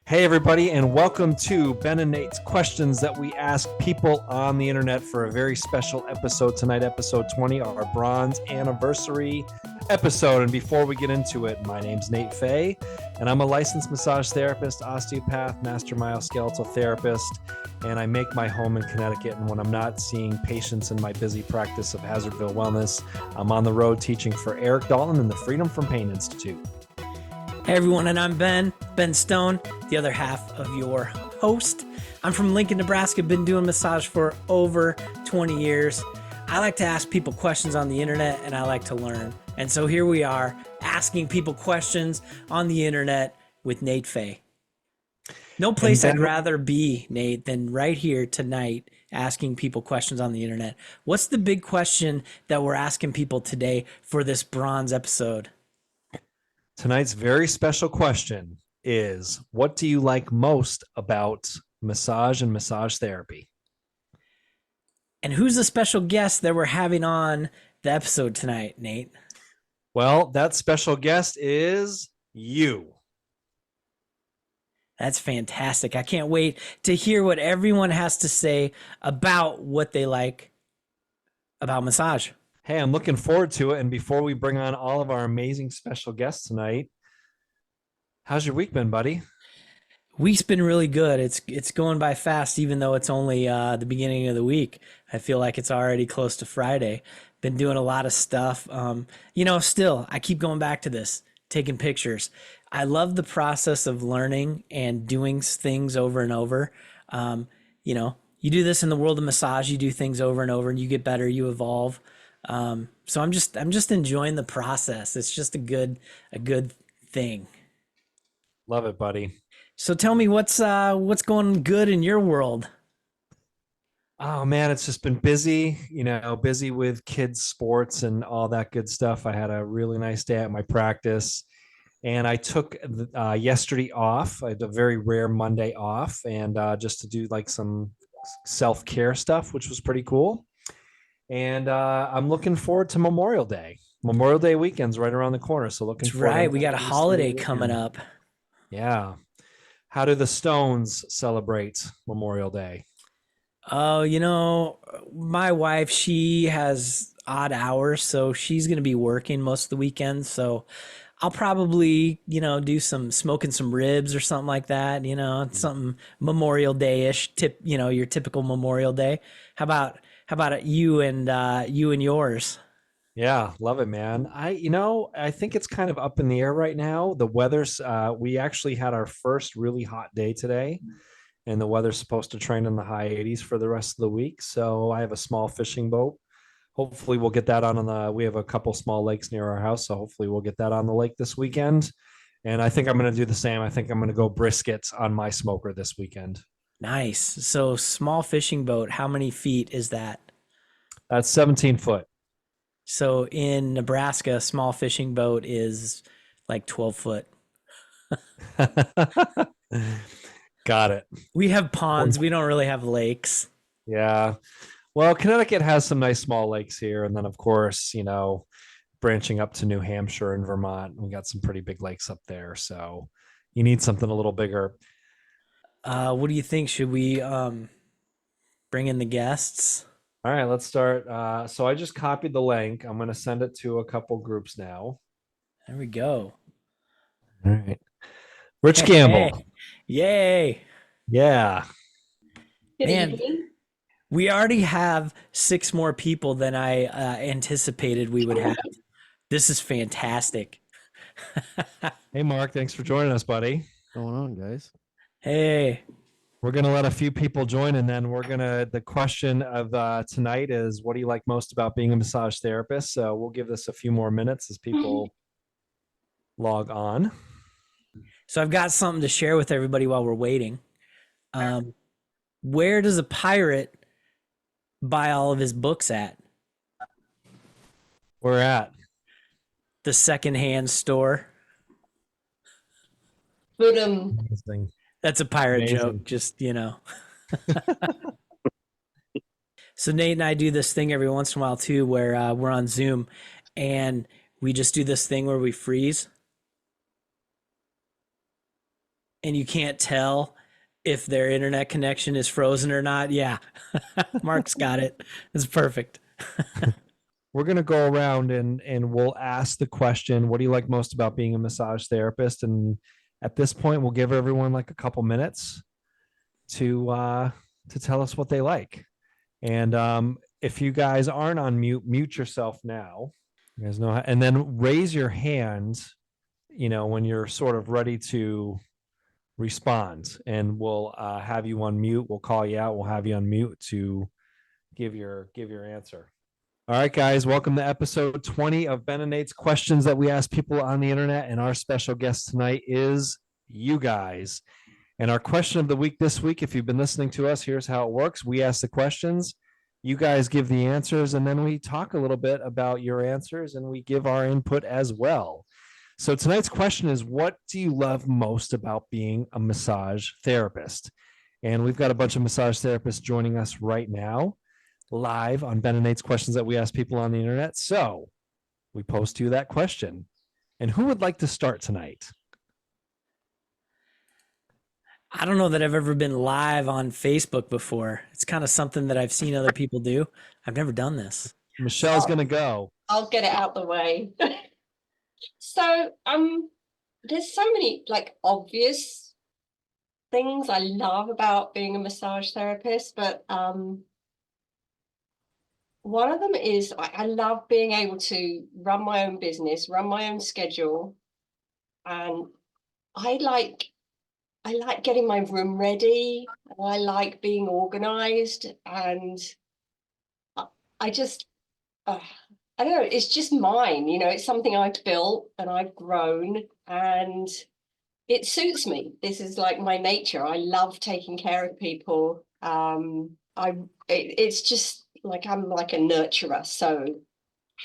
Hey, everybody, and welcome to Ben and Nate's Questions that we ask people on the internet for a very special episode tonight, episode 20, our bronze anniversary episode. And before we get into it, my name's Nate Fay, and I'm a licensed massage therapist, osteopath, master myoskeletal therapist, and I make my home in Connecticut. And when I'm not seeing patients in my busy practice of Hazardville Wellness, I'm on the road teaching for Eric Dalton and the Freedom from Pain Institute. Hey everyone, and I'm Ben Stone, the other half of your host. I'm from Lincoln, Nebraska, been doing massage for over 20 years. I like to ask people questions on the internet and I like to learn. And so here we are, asking people questions on the internet with Nate Fay. No place I'd rather be, Nate, than right here tonight asking people questions on the internet. What's the big question that we're asking people today for this bronze episode? Tonight's very special question is, what do you like most about massage and massage therapy? And who's the special guest that we're having on the episode tonight, Nate? Well, that special guest is you. That's fantastic. I can't wait to hear what everyone has to say about what they like about massage. Hey, I'm looking forward to it. And before we bring on all of our amazing special guests tonight, how's your week been, buddy? Week's been really good. It's going by fast, even though it's only the beginning of the week. I feel like it's already close to Friday. Been doing a lot of stuff. Still, I keep going back to this, taking pictures. I love the process of learning and doing things over and over. You do this in the world of massage. You do things over and over, and you get better. You evolve. So I'm just enjoying the process. It's just a good thing. Love it, buddy. So tell me what's going good in your world? Oh man, it's just been busy, busy with kids' sports and all that good stuff. I had a really nice day at my practice and I took yesterday off. I had a very rare Monday off and just to do like some self-care stuff, which was pretty cool. And I'm looking forward to Memorial Day. Memorial Day weekend's right around the corner. So looking forward. Right. We got a holiday coming up. Yeah. How do the Stones celebrate Memorial Day? Oh, my wife, she has odd hours, so she's going to be working most of the weekend. So I'll probably, do some smoking some ribs or something like that, something Memorial Day-ish, your typical Memorial Day. How about you and yours? Yeah, love it, man. I think it's kind of up in the air right now. The weather's we actually had our first really hot day today, and the weather's supposed to trend in the high 80s for the rest of the week. So I have a small fishing boat. Hopefully we'll get that we have a couple small lakes near our house, so hopefully we'll get that on the lake this weekend. And I think I'm going to do the same. I think I'm going to go brisket on my smoker this weekend. Nice. So small fishing boat, how many feet is that? That's 17 foot. So in Nebraska, a small fishing boat is like 12 foot. Got it. We have ponds. We don't really have lakes. Yeah. Well, Connecticut has some nice small lakes here. And then, of course, branching up to New Hampshire and Vermont, we got some pretty big lakes up there. So you need something a little bigger. What do you think? Should we bring in the guests? All right, let's start. So I just copied the link. I'm going to send it to a couple groups now. There we go. All right. Rich Gamble. Hey. Yay. Yeah. Man, we already have 6 more people than I anticipated we would have. This is fantastic. Hey, Mark, thanks for joining us, buddy. What's going on, guys? Hey. We're going to let a few people join, and then the question of tonight is, what do you like most about being a massage therapist? So we'll give this a few more minutes as people log on. So I've got something to share with everybody while we're waiting. Where does a pirate buy all of his books at? Where at? The secondhand store. Amazing. That's a pirate Amazing. joke, just, So Nate and I do this thing every once in a while too, where we're on Zoom and we just do this thing where we freeze. and you can't tell if their internet connection is frozen or not. Yeah. Mark's got it. It's perfect. We're going to go around and we'll ask the question, what do you like most about being a massage therapist? And at this point, we'll give everyone like a couple minutes to tell us what they like. And if you guys aren't on mute, mute yourself now. You guys know how, and then raise your hand, when you're sort of ready to respond, and we'll have you on mute. We'll call you out. We'll have you on mute to give your answer. All right, guys, welcome to episode 20 of Ben and Nate's questions that we ask people on the internet. And our special guest tonight is you guys. And our question of the week this week, if you've been listening to us, here's how it works. We ask the questions, you guys give the answers, and then we talk a little bit about your answers and we give our input as well. So tonight's question is, what do you love most about being a massage therapist? And we've got a bunch of massage therapists joining us right now, live on Ben and Nate's questions that we ask people on the internet. So we pose to you that question. And who would like to start tonight? I don't know that I've ever been live on Facebook before. It's kind of something that I've seen other people do. I've never done this. Michelle's going to go. I'll get it out the way. So, there's so many like obvious things I love about being a massage therapist, but one of them is I love being able to run my own business, run my own schedule, and I like getting my room ready. I like being organized, and I just I don't know, it's just mine, it's something I've built and I've grown, and it suits me. This is like my nature. I love taking care of people. It's just like I'm like a nurturer. So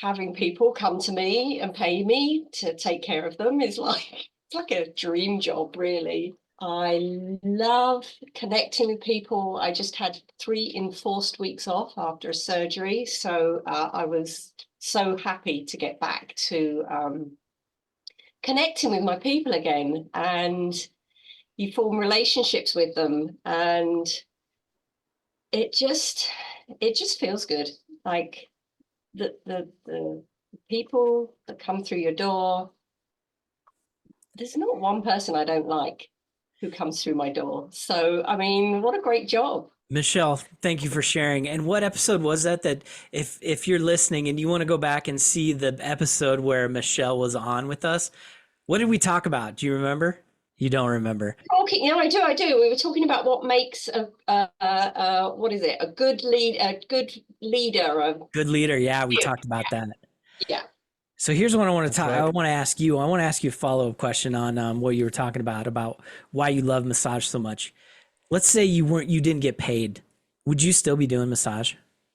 having people come to me and pay me to take care of them is it's like a dream job, really. I love connecting with people. I just had 3 enforced weeks off after a surgery. So I was so happy to get back to connecting with my people again, and you form relationships with them, and it just feels good. Like the people that come through your door, there's not one person I don't like who comes through my door. So I mean, what a great job. Michelle, thank you for sharing. And what episode was that if you're listening and you want to go back and see the episode where Michelle was on with us, what did we talk about? Do you remember? You don't remember? Okay, I do. We were talking about what makes what is it? A good leader. Good leader. Yeah, we talked about that. Yeah. So here's what I want to talk. Right. I want to ask you. I want to ask you a follow-up question on what you were talking about why you love massage so much. Let's say you didn't get paid. Would you still be doing massage?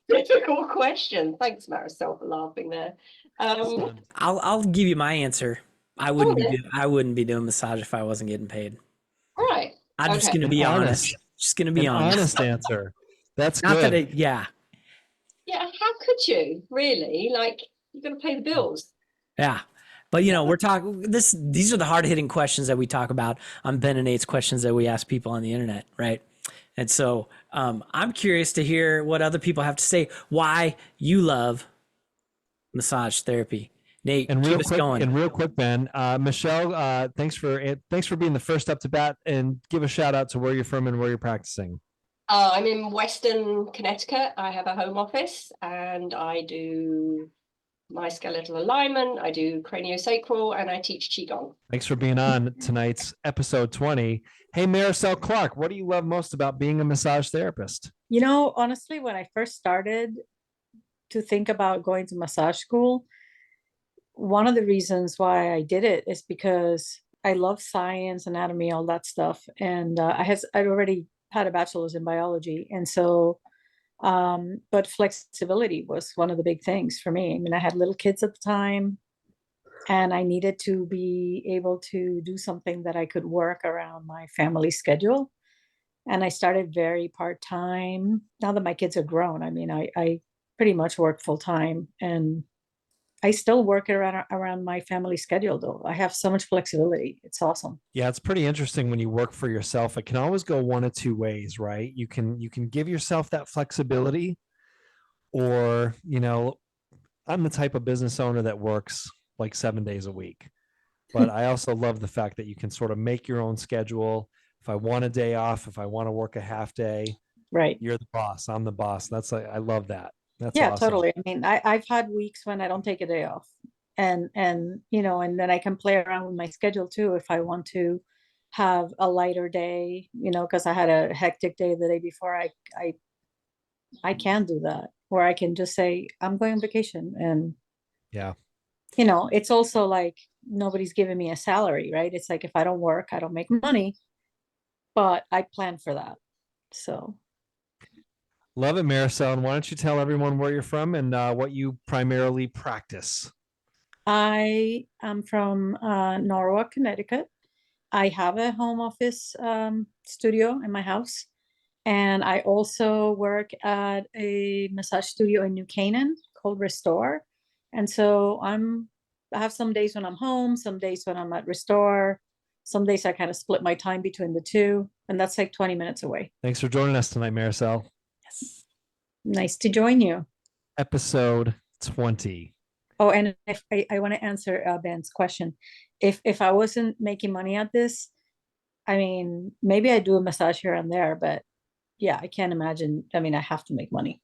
Difficult question. Thanks, Marisol, for laughing there. I'll give you my answer. I wouldn't be doing massage if I wasn't getting paid. Right. I'm just going to be honest. Just going to be honest. Honest answer. That's not good. That yeah. Yeah. How could you really? Like, you've got to pay the bills. Yeah. But we're talking these are the hard-hitting questions that we talk about on Ben and Nate's questions that we ask people on the internet, right? And so I'm curious to hear what other people have to say, why you love massage therapy. Nate, and keep us going. And real quick, Ben, Michelle, thanks for being the first up to bat, and give a shout out to where you're from and where you're practicing. I'm in Western Connecticut. I have a home office, and I do my skeletal alignment, I do craniosacral, and I teach Qigong. Thanks for being on tonight's episode 20. Hey, Marisol Clark, what do you love most about being a massage therapist? Honestly, when I first started to think about going to massage school, one of the reasons why I did it is because I love science, anatomy, all that stuff. And I'd already had a bachelor's in biology. And so but flexibility was one of the big things for me. I mean, I had little kids at the time, and I needed to be able to do something that I could work around my family schedule. And I started very part-time. Now that my kids are grown, I mean, I pretty much work full-time, and I still work around my family schedule though. I have so much flexibility. It's awesome. Yeah, it's pretty interesting when you work for yourself. It can always go one of two ways, right? You can give yourself that flexibility, or, I'm the type of business owner that works like 7 days a week. But I also love the fact that you can sort of make your own schedule. If I want a day off, if I want to work a half day, Right. you're the boss. I'm the boss. I love that. That's Yeah, awesome. totally. I mean, I've had weeks when I don't take a day off. And and then I can play around with my schedule too if I want to have a lighter day, because I had a hectic day the day before. I can do that. Or I can just say, I'm going on vacation. And, Yeah. it's also like nobody's giving me a salary, right? It's like if I don't work, I don't make money, but I plan for that. So Love it, Marisol. And why don't you tell everyone where you're from and what you primarily practice? I am from Norwalk, Connecticut. I have a home office studio in my house. And I also work at a massage studio in New Canaan called Restore. And so I have some days when I'm home, some days when I'm at Restore. Some days I kind of split my time between the two. And that's like 20 minutes away. Thanks for joining us tonight, Marisol. Yes. Nice to join you. Episode 20. Oh, and if I want to answer Ben's question. If I wasn't making money at this, I mean, maybe I do a massage here and there, but yeah, I can't imagine. I mean, I have to make money.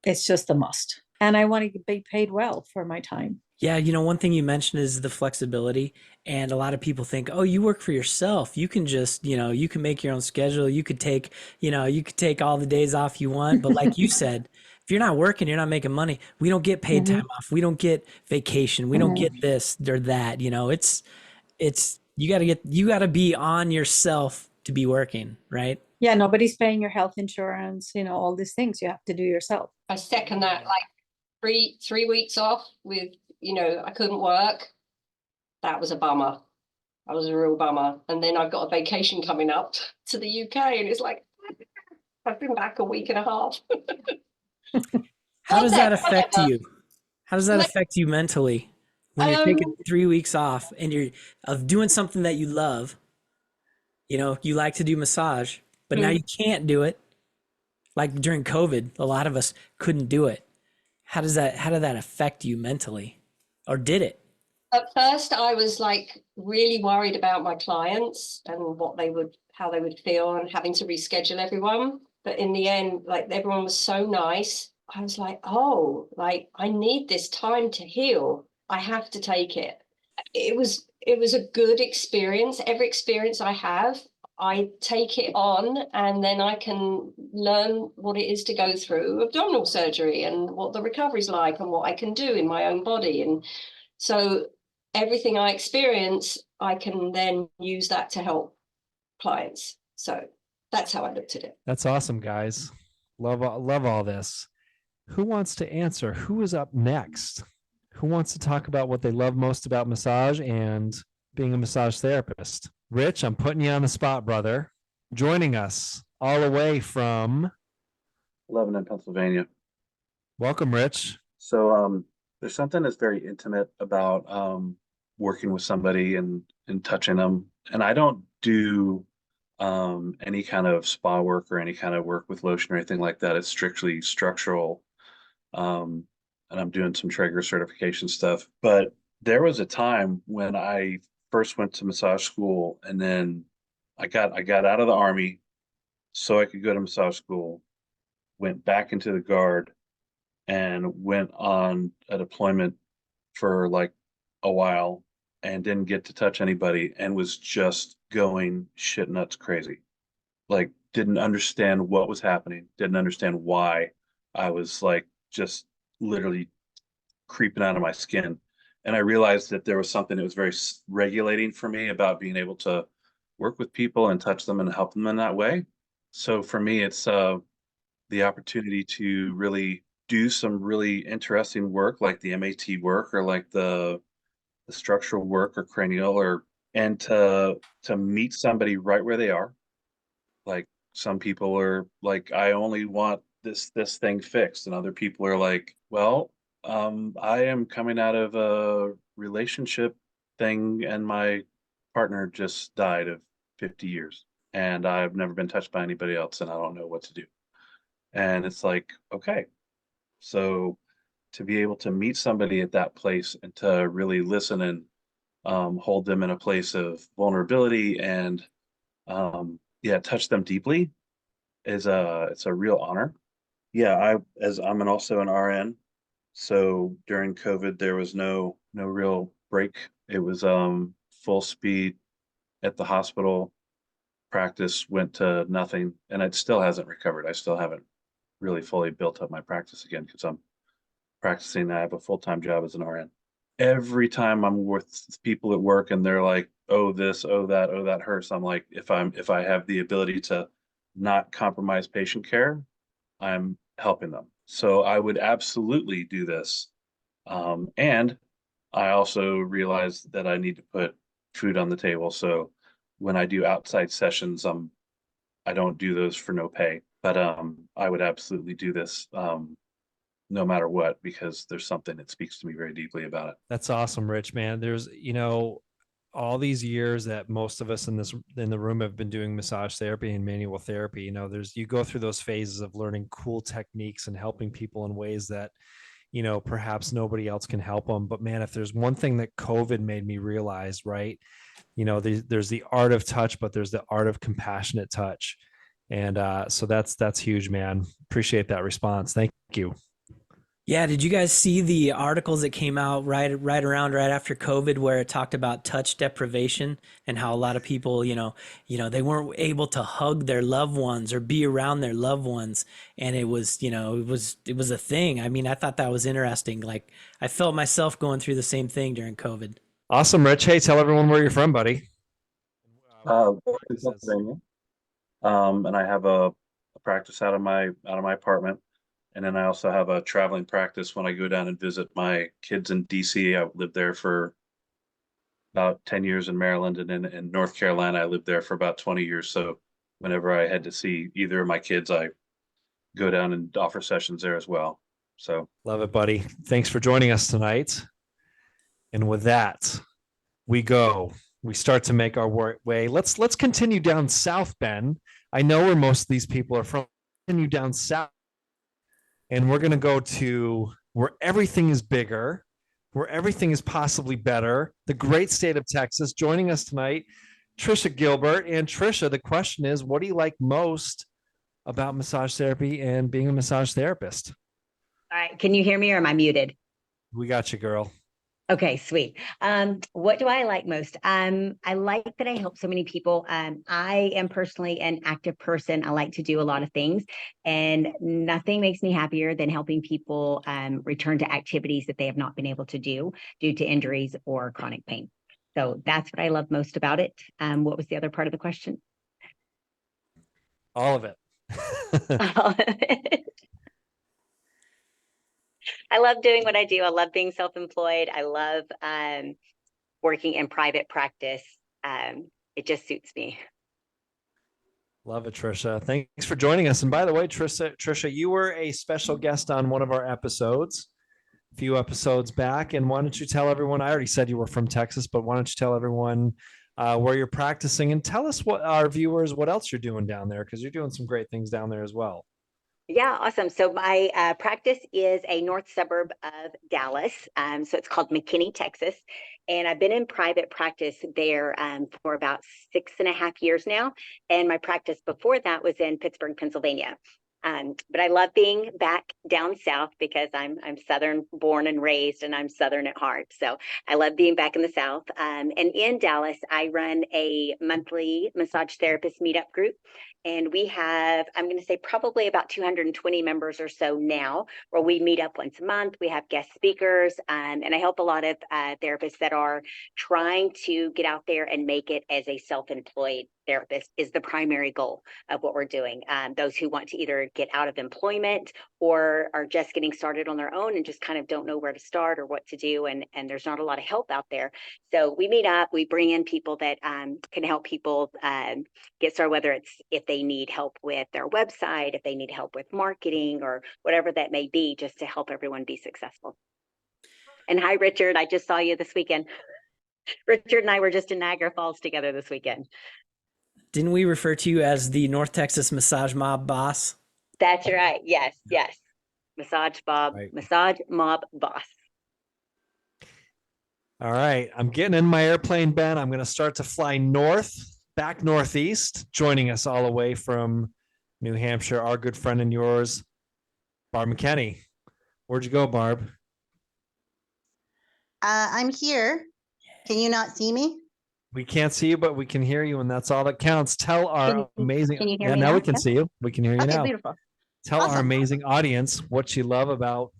It's just a must. And I want to be paid well for my time. Yeah, one thing you mentioned is the flexibility. And a lot of people think, oh, you work for yourself. You can just, you can make your own schedule. You could take all the days off you want. But like you said, if you're not working, you're not making money. We don't get paid time off. We don't get vacation. We don't get this or that. You gotta be on yourself to be working, right? Yeah, nobody's paying your health insurance, all these things you have to do yourself. I second that. Like three weeks off with, I couldn't work. That was a bummer. That was a real bummer. And then I've got a vacation coming up to the UK, and it's like I've been back a week and a half. How does that Whatever. affect you? How does that affect you mentally when you're taking 3 weeks off and you're doing something that you love? You like to do massage, but now you can't do it. Like during COVID, a lot of us couldn't do it. How did that affect you mentally? Or did it? At first, I was like really worried about my clients and how they would feel and having to reschedule everyone. But in the end, like everyone was so nice. I was like, oh, like I need this time to heal. I have to take it. It was a good experience. Every experience I have, I take it on, and then I can learn what it is to go through abdominal surgery and what the recovery's like and what I can do in my own body. And so everything I experience, I can then use that to help clients. So that's how I looked at it. That's awesome, guys. Love all this. Who wants to answer? Who is up next? Who wants to talk about what they love most about massage and being a massage therapist? Rich, I'm putting you on the spot, brother. Joining us all the way from Lebanon, Pennsylvania. Welcome, Rich. So there's something that's very intimate about working with somebody and touching them. And I don't do any kind of spa work or any kind of work with lotion or anything like that. It's strictly structural. And I'm doing some Traeger certification stuff. But there was a time when I first went to massage school, and then I got out of the Army so I could go to massage school, went back into the Guard, and went on a deployment for like a while and didn't get to touch anybody and was just going shit nuts crazy. Like didn't understand what was happening, didn't understand why I was like just literally creeping out of my skin. And I realized that there was something that was very regulating for me about being able to work with people and touch them and help them in that way. So for me, it's the opportunity to really do some really interesting work like the MAT work or like the structural work or cranial and to meet somebody right where they are. Like some people are like, I only want this thing fixed, and other people are like, well, I am coming out of a relationship thing, and my partner just died of 50 years, and I've never been touched by anybody else, and I don't know what to do. And it's like, okay, so to be able to meet somebody at that place and to really listen and hold them in a place of vulnerability and yeah, touch them deeply is it's a real honor. Yeah, I'm also an RN. So during COVID, there was no real break. It was full speed at the hospital. Practice went to nothing, and it still hasn't recovered. I still haven't really fully built up my practice again because I'm practicing. I have a full-time job as an RN. Every time I'm with people at work and they're like, "Oh this, oh that hurts," I'm like, if I have the ability to not compromise patient care, I'm helping them. So I would absolutely do this. And I also realize that I need to put food on the table. So when I do outside sessions, I don't do those for no pay. But I would absolutely do this no matter what, because there's something that speaks to me very deeply about it. That's awesome, Rich, man. There's, all these years that most of us in the room have been doing massage therapy and manual therapy, you go through those phases of learning cool techniques and helping people in ways that, perhaps nobody else can help them. But man, if there's one thing that COVID made me realize, right, there's the art of touch, but there's the art of compassionate touch. And so that's huge, man. Appreciate that response. Thank you. Yeah, did you guys see the articles that came out right after COVID where it talked about touch deprivation and how a lot of people, they weren't able to hug their loved ones or be around their loved ones, and it was a thing. I mean, I thought that was interesting. Like, I felt myself going through the same thing during COVID. Awesome, Rich. Hey, tell everyone where you're from, buddy. Pennsylvania. And I have a practice out of my apartment. And then I also have a traveling practice when I go down and visit my kids in DC. I lived there for about 10 years in Maryland, and then in North Carolina, I lived there for about 20 years. So whenever I had to see either of my kids, I go down and offer sessions there as well. So love it, buddy. Thanks for joining us tonight. And with that, we start to make our way. Let's continue down South Bend. I know where most of these people are from. Continue down south. And we're going to go to where everything is bigger, where everything is possibly better, the great state of Texas. Joining us tonight, Trisha Gilbert. And Trisha, the question is, what do you like most about massage therapy and being a massage therapist? All right. Can you hear me, or am I muted? We got you, girl. Okay, sweet. What do I like most? I like that I help so many people. I am personally an active person. I like to do a lot of things, and nothing makes me happier than helping people return to activities that they have not been able to do due to injuries or chronic pain. So that's what I love most about it. What was the other part of the question? All of it. All of it. I love doing what I do. I love being self-employed. I love working in private practice. It just suits me. Love it, Trisha. Thanks for joining us. And by the way, Trisha, you were a special guest on one of our episodes, a few episodes back. And why don't you tell everyone, I already said you were from Texas, but why don't you tell everyone where you're practicing, and tell us, what our viewers, what else you're doing down there, because you're doing some great things down there as well. Yeah, awesome. So my practice is a north suburb of Dallas. So it's called McKinney, Texas. And I've been in private practice there for about 6.5 years now. And my practice before that was in Pittsburgh, Pennsylvania. But I love being back down south because I'm Southern born and raised, and I'm Southern at heart. So I love being back in the South. And in Dallas, I run a monthly massage therapist meetup group. And we have, I'm going to say, probably about 220 members or so now, where we meet up once a month. We have guest speakers, and I help a lot of therapists that are trying to get out there and make it as a self-employed therapist is the primary goal of what we're doing. Those who want to either get out of employment or are just getting started on their own and just kind of don't know where to start or what to do. And there's not a lot of help out there. So we meet up, we bring in people that can help people get started, whether it's if they need help with their website, if they need help with marketing or whatever that may be, just to help everyone be successful. And hi, Richard. I just saw you this weekend. Richard and I were just in Niagara Falls together this weekend. Didn't we refer to you as the North Texas Massage Mob boss? That's right. Yes, yes. Massage Mob boss. All right. I'm getting in my airplane, Ben. I'm going to start to fly north, back northeast. Joining us all the way from New Hampshire, our good friend and yours, Barb McKenney. Where'd you go, Barb? I'm here. Can you not see me? We can't see you, but we can hear you, and that's all that counts. Tell our amazing. Can you hear Yeah, me now now? we can Yeah. see you. We can hear you Okay, now. beautiful. Tell our Awesome. amazing audience what you love about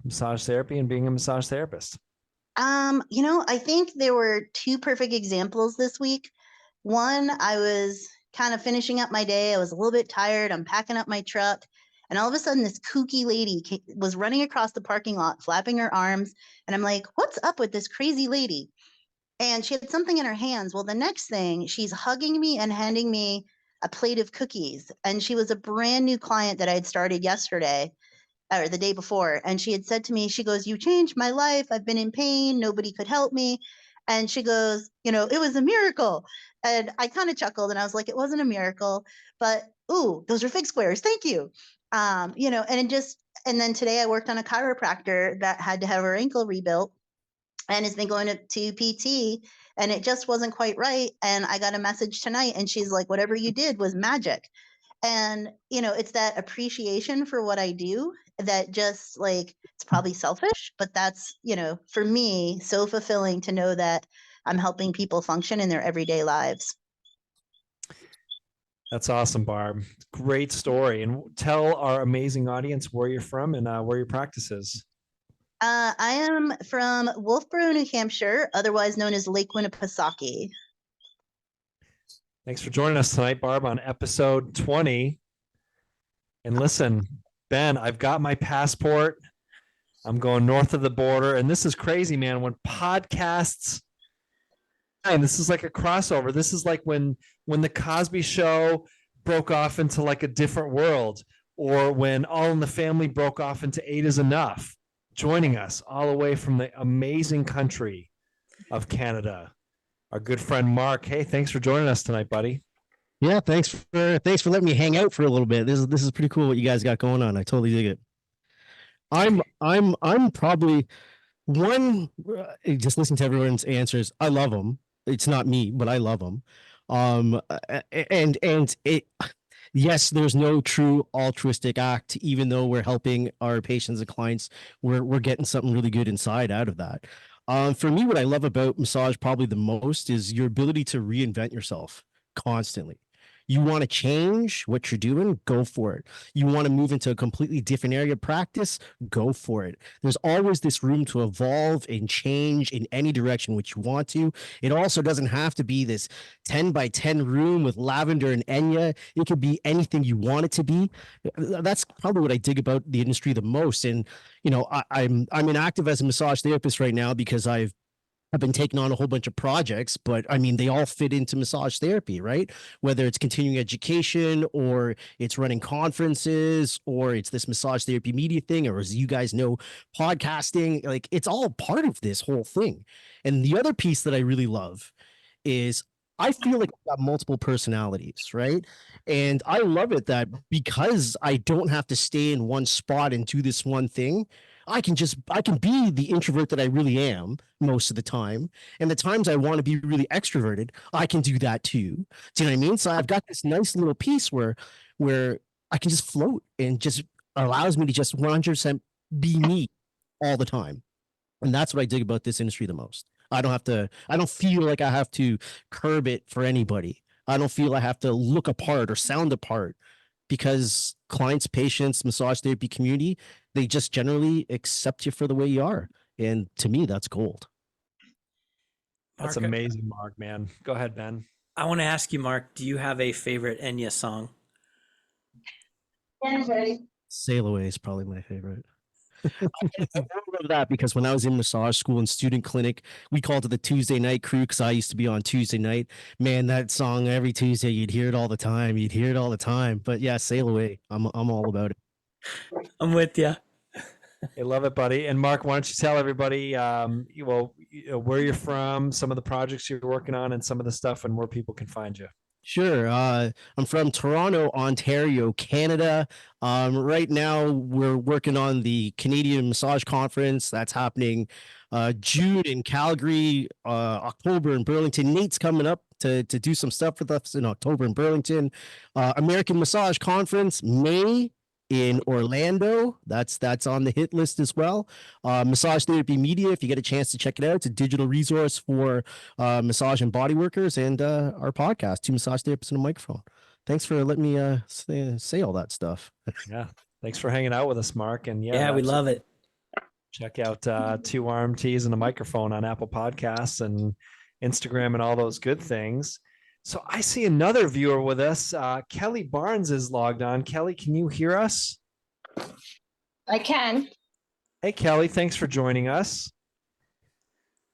massage therapy and being a massage therapist. I think there were two perfect examples this week. One, I was kind of finishing up my day. I was a little bit tired. I'm packing up my truck. And all of a sudden, this kooky lady was running across the parking lot, flapping her arms. And I'm like, what's up with this crazy lady? And she had something in her hands. Well, the next thing, she's hugging me and handing me a plate of cookies. And she was a brand new client that I had started yesterday or the day before. And she had said to me, she goes, "You changed my life. I've been in pain. Nobody could help me." And she goes, "It was a miracle." And I kind of chuckled and I was like, it wasn't a miracle, but ooh, those are fig squares. Thank you. And then today I worked on a chiropractor that had to have her ankle rebuilt and has been going to PT and it just wasn't quite right. And I got a message tonight and she's like, "Whatever you did was magic." And, it's that appreciation for what I do that just like, it's probably selfish, but that's, for me, so fulfilling to know that I'm helping people function in their everyday lives. That's awesome, Barb. Great story. And tell our amazing audience where you're from and where your practice is. I am from Wolfboro, New Hampshire, otherwise known as Lake Winnipesaukee. Thanks for joining us tonight, Barb, on episode 20. And listen, Ben, I've got my passport. I'm going north of the border. And this is crazy, man. When podcasts, and this is like a crossover. This is like when the Cosby Show broke off into like a different world, or when All in the Family broke off into Eight is Enough. Joining us all the way from the amazing country of Canada, our good friend Mark. Hey, thanks for joining us tonight, buddy. Yeah, thanks for letting me hang out for a little bit. This is pretty cool what you guys got going on. I totally dig it. I'm probably one. Just listen to everyone's answers. I love them. It's not me, but I love them. And it. Yes, there's no true altruistic act. Even though we're helping our patients and clients, we're getting something really good inside out of that. For me, what I love about massage probably the most is your ability to reinvent yourself constantly. You want to change what you're doing, go for it. You want to move into a completely different area of practice, go for it. There's always this room to evolve and change in any direction which you want to. It also doesn't have to be this 10 by 10 room with lavender and Enya. It could be anything you want it to be. That's probably what I dig about the industry the most. And, I'm inactive as a massage therapist right now because I've been taking on a whole bunch of projects, but I mean, they all fit into massage therapy, right? Whether it's continuing education or it's running conferences or it's this massage therapy media thing, or as you guys know, podcasting, like it's all part of this whole thing. And the other piece that I really love is I feel like I've got multiple personalities, right? And I love it that because I don't have to stay in one spot and do this one thing, I can be the introvert that I really am most of the time. And the times I want to be really extroverted, I can do that too. Do you know what I mean? So I've got this nice little piece where I can just float and just allows me to just 100% be me all the time. And that's what I dig about this industry the most. I don't feel like I have to curb it for anybody. I don't feel I have to look apart or sound apart because clients, patients, massage therapy community, they just generally accept you for the way you are. And to me, that's gold. That's Mark, amazing, Mark, man. Go ahead, Ben. I want to ask you, Mark, do you have a favorite Enya song? Sail Away is probably my favorite. I remember that because when I was in massage school and student clinic, we called it the Tuesday night crew because I used to be on Tuesday night. Man, that song every Tuesday, you'd hear it all the time. But yeah, Sail Away. I'm all about it. I'm with you. I love it, buddy. And Mark, why don't you tell everybody, where you're from, some of the projects you're working on, and some of the stuff, and where people can find you. Sure. I'm from Toronto, Ontario, Canada. Right now, we're working on the Canadian Massage Conference that's happening June in Calgary, October in Burlington. Nate's coming up to do some stuff with us in October in Burlington. American Massage Conference, May in Orlando. That's on the hit list as well. Massage Therapy Media, if you get a chance to check it out, it's a digital resource for massage and body workers, and our podcast, Two Massage Therapists and a Microphone. Thanks for letting me say all that stuff. Yeah. Thanks for hanging out with us, Mark. And Yeah, we love it. Check out Two RMTs and a Microphone on Apple Podcasts and Instagram and all those good things. So I see another viewer with us. Kelly Barnes is logged on. Kelly, can you hear us? I can. Hey, Kelly, thanks for joining us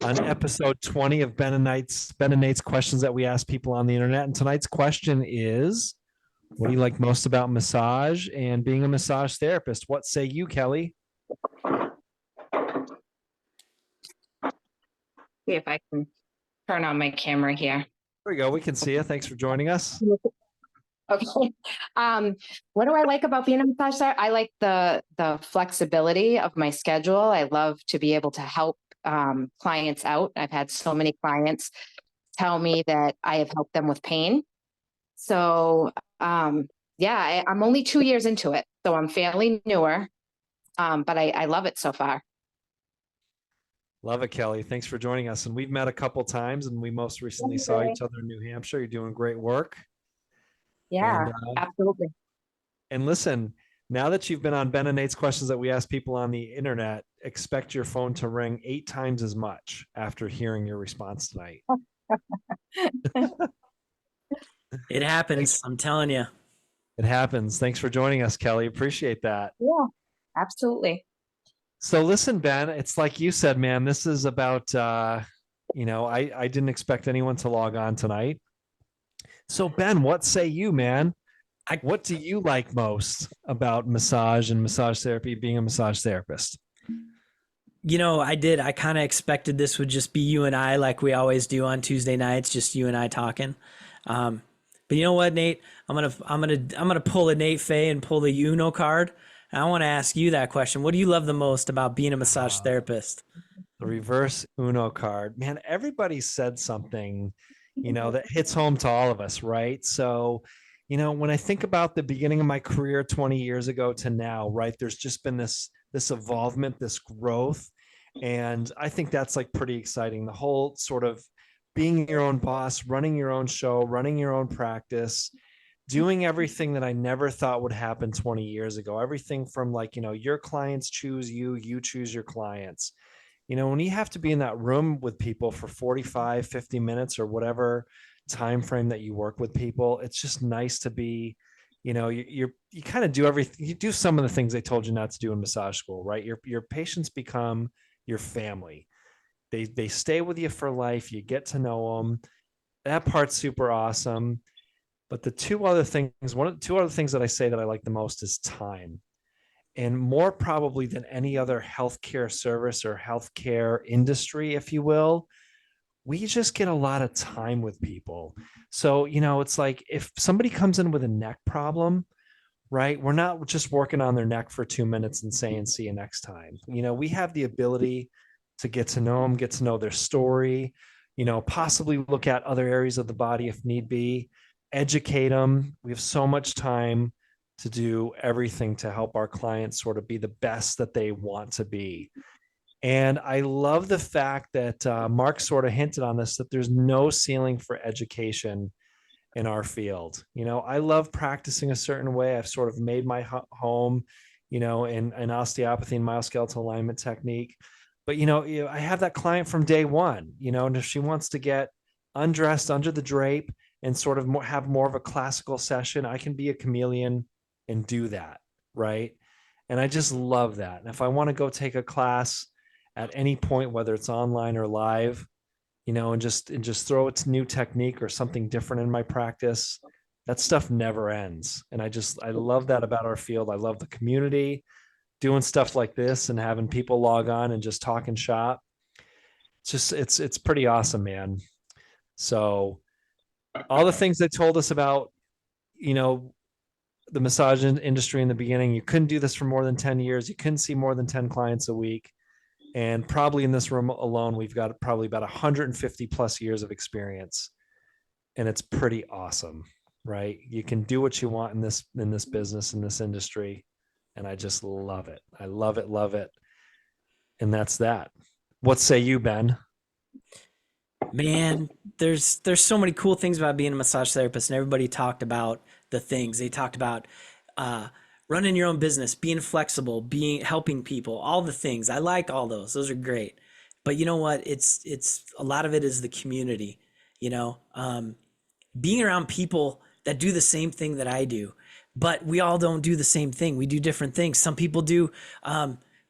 on episode 20 of Ben and Nate's questions that we ask people on the internet. And tonight's question is, what do you like most about massage and being a massage therapist? What say you, Kelly? See if I can turn on my camera here. There we go. We can see you. Thanks for joining us. Okay. What do I like about being a massage therapist? I like the flexibility of my schedule. I love to be able to help clients out. I've had so many clients tell me that I have helped them with pain. So yeah, I'm only 2 years into it, so I'm fairly newer, but I love it so far. Love it, Kelly. Thanks for joining us. And we've met a couple times, and we most recently saw each other in New Hampshire. You're doing great work. Yeah, And, absolutely. And listen, now that you've been on Ben and Nate's questions that we ask people on the internet, expect your phone to ring 8 times as much after hearing your response tonight. It happens. I'm telling you. It happens. Thanks for joining us, Kelly. Appreciate that. Yeah, absolutely. So listen, Ben, it's like you said, man, this is about, I didn't expect anyone to log on tonight. So Ben, what say you, man? What do you like most about massage and massage therapy, being a massage therapist? I kind of expected this would just be you and I, like we always do on Tuesday nights, just you and I talking. But you know what, Nate? I'm gonna pull a Nate Fay and pull the Uno card. And I want to ask you that question. What do you love the most about being a massage therapist? The reverse Uno card, man. Everybody said something, that hits home to all of us, right? So, when I think about the beginning of my career 20 years ago to now, right, there's just been this evolvement, this growth. And I think that's like pretty exciting. The whole sort of being your own boss, running your own show, running your own practice, doing everything that I never thought would happen 20 years ago. Everything from your clients choose you, you choose your clients. When you have to be in that room with people for 45, 50 minutes or whatever time frame that you work with people, it's just nice to be, you kind of do everything. You do some of the things they told you not to do in massage school, right? Your patients become your family. They stay with you for life. You get to know them. That part's super awesome. But two other things that I say that I like the most is time. And more probably than any other healthcare service or healthcare industry, if you will, we just get a lot of time with people. So, it's like if somebody comes in with a neck problem, right? We're not just working on their neck for 2 minutes and saying, see you next time. We have the ability to get to know them, get to know their story, possibly look at other areas of the body if need be, educate them. We have so much time to do everything to help our clients sort of be the best that they want to be. And I love the fact that Mark sort of hinted on this, that there's no ceiling for education in our field. I love practicing a certain way. I've sort of made my home, in osteopathy and myoskeletal alignment technique. But, I have that client from day one, and if she wants to get undressed under the drape and sort of have more of a classical session, I can be a chameleon and do that. Right. And I just love that. And if I want to go take a class at any point, whether it's online or live, and just throw its new technique or something different in my practice, that stuff never ends. And I love that about our field. I love the community. doing stuff like this and having people log on and just talking shop. It's pretty awesome, man. So all the things they told us about, the massage industry in the beginning, you couldn't do this for more than 10 years. You couldn't see more than 10 clients a week. And probably in this room alone, we've got probably about 150 plus years of experience. And it's pretty awesome, right? You can do what you want in this business, in this industry. And I just love it. I love it, love it. And that's that. What say you, Ben? Man, there's so many cool things about being a massage therapist, and everybody talked about the things. They talked about running your own business, being flexible, helping people, all the things. I like all those. Those are great. But you know what? It's a lot of it is the community, being around people that do the same thing that I do, but we all don't do the same thing. We do different things. Some people do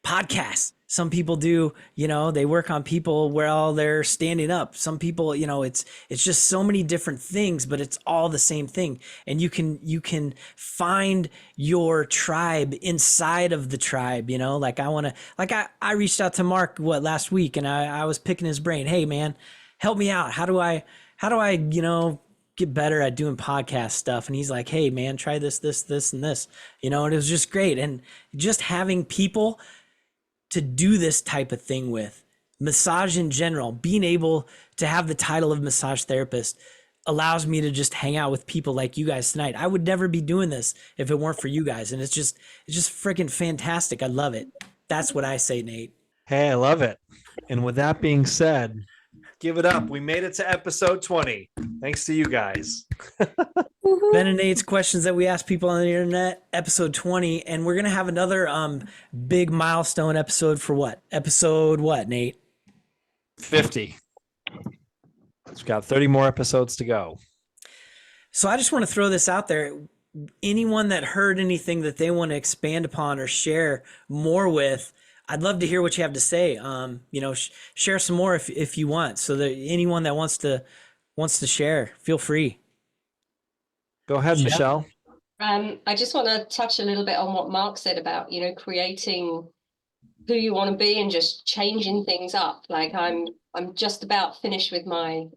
podcasts. Some people do, they work on people while they're standing up. Some people, it's just so many different things, but it's all the same thing. And you can find your tribe inside of the tribe, I reached out to Mark, last week, and I was picking his brain. Hey man, help me out. How do I, get better at doing podcast stuff? And he's like, hey man, try this, and this, and it was just great. And just having people to do this type of thing with, massage in general, being able to have the title of massage therapist allows me to just hang out with people like you guys tonight. I would never be doing this if it weren't for you guys. And it's just freaking fantastic. I love it. That's what I say, Nate. Hey, I love it. And with that being said, give it up. We made it to episode 20. Thanks to you guys. Ben and Nate's questions that we ask people on the internet, episode 20. And we're going to have another big milestone episode for what? Episode what, Nate? 50. It's got 30 more episodes to go. So I just want to throw this out there. Anyone that heard anything that they want to expand upon or share more with, I'd love to hear what you have to say. Share some more if you want. So that anyone that wants to share, feel free. Go ahead, Yeah. Michelle. I just want to touch a little bit on what Mark said about, creating who you want to be and just changing things up. Like I'm just about finished with my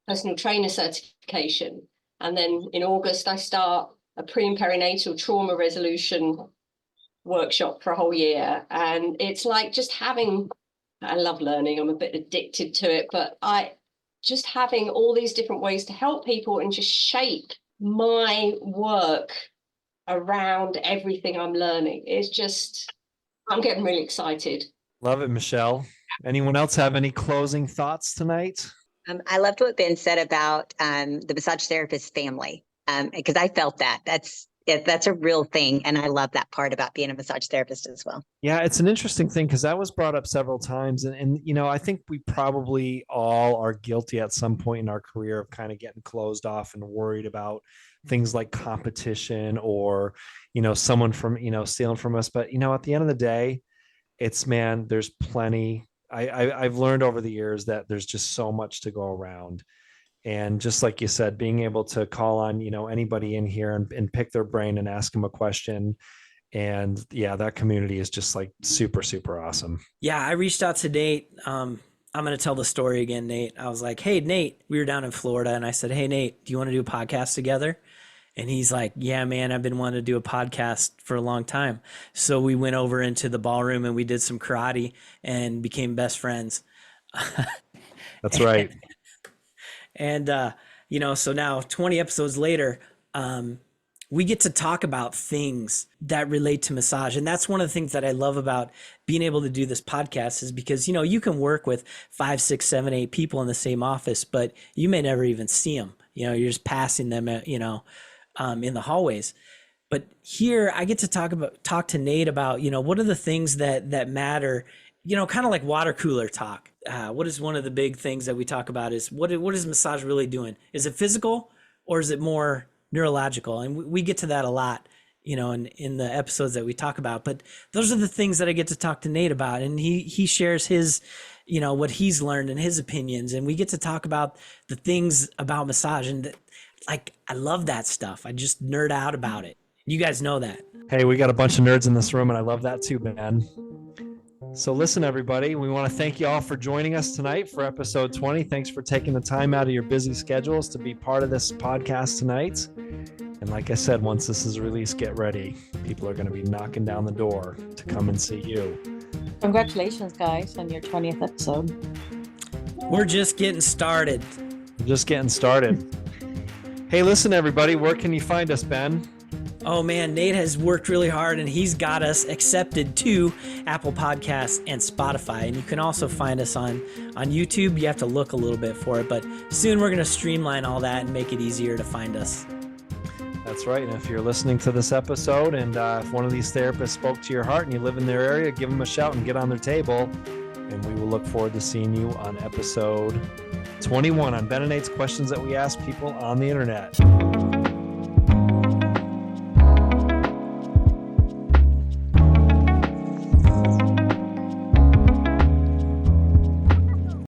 personal trainer certification. And then in August, I start a pre and perinatal trauma resolution workshop for a whole year. And it's like just I love learning. I'm a bit addicted to it, but just having all these different ways to help people and just shape my work around everything I'm learning. I'm getting really excited. Love it, Michelle. Anyone else have any closing thoughts tonight? I loved what Ben said about the massage therapist family, because I felt that. That's a real thing. And I love that part about being a massage therapist as well. Yeah, it's an interesting thing because that was brought up several times. And I think we probably all are guilty at some point in our career of kind of getting closed off and worried about things like competition or, someone from, stealing from us. But, at the end of the day, there's plenty. I've learned over the years that there's just so much to go around. And just like you said, being able to call on, anybody in here and pick their brain and ask them a question. And yeah, that community is just like super, super awesome. Yeah, I reached out to Nate. I'm going to tell the story again, Nate. I was like, hey, Nate, we were down in Florida. And I said, hey, Nate, do you want to do a podcast together? And he's like, yeah, man, I've been wanting to do a podcast for a long time. So we went over into the ballroom and we did some karate and became best friends. That's right. And, so now 20 episodes later, we get to talk about things that relate to massage. And that's one of the things that I love about being able to do this podcast is because, you can work with 5, 6, 7, 8 people in the same office, but you may never even see them. You're just passing them, in the hallways. But here I get to talk to Nate about, what are the things that matter, kind of like water cooler talk. What is one of the big things that we talk about is what is massage really doing? Is it physical or is it more neurological? And we get to that a lot, in the episodes that we talk about, but those are the things that I get to talk to Nate about. And he shares his, what he's learned and his opinions. And we get to talk about the things about massage. And I love that stuff. I just nerd out about it. You guys know that. Hey, we got a bunch of nerds in this room, and I love that too, Ben. So listen, everybody, we want to thank you all for joining us tonight for episode 20. Thanks for taking the time out of your busy schedules to be part of this podcast tonight. And like I said, once this is released, get ready. People are going to be knocking down the door to come and see you. Congratulations, guys, on your 20th episode. We're just getting started. Just getting started. Hey, listen, everybody, where can you find us, Ben? Oh man, Nate has worked really hard and he's got us accepted to Apple Podcasts and Spotify. And you can also find us on YouTube. You have to look a little bit for it, but soon we're going to streamline all that and make it easier to find us. That's right. And if you're listening to this episode and if one of these therapists spoke to your heart and you live in their area, give them a shout and get on their table. And we will look forward to seeing you on episode 21 on Ben and Nate's questions that we ask people on the internet.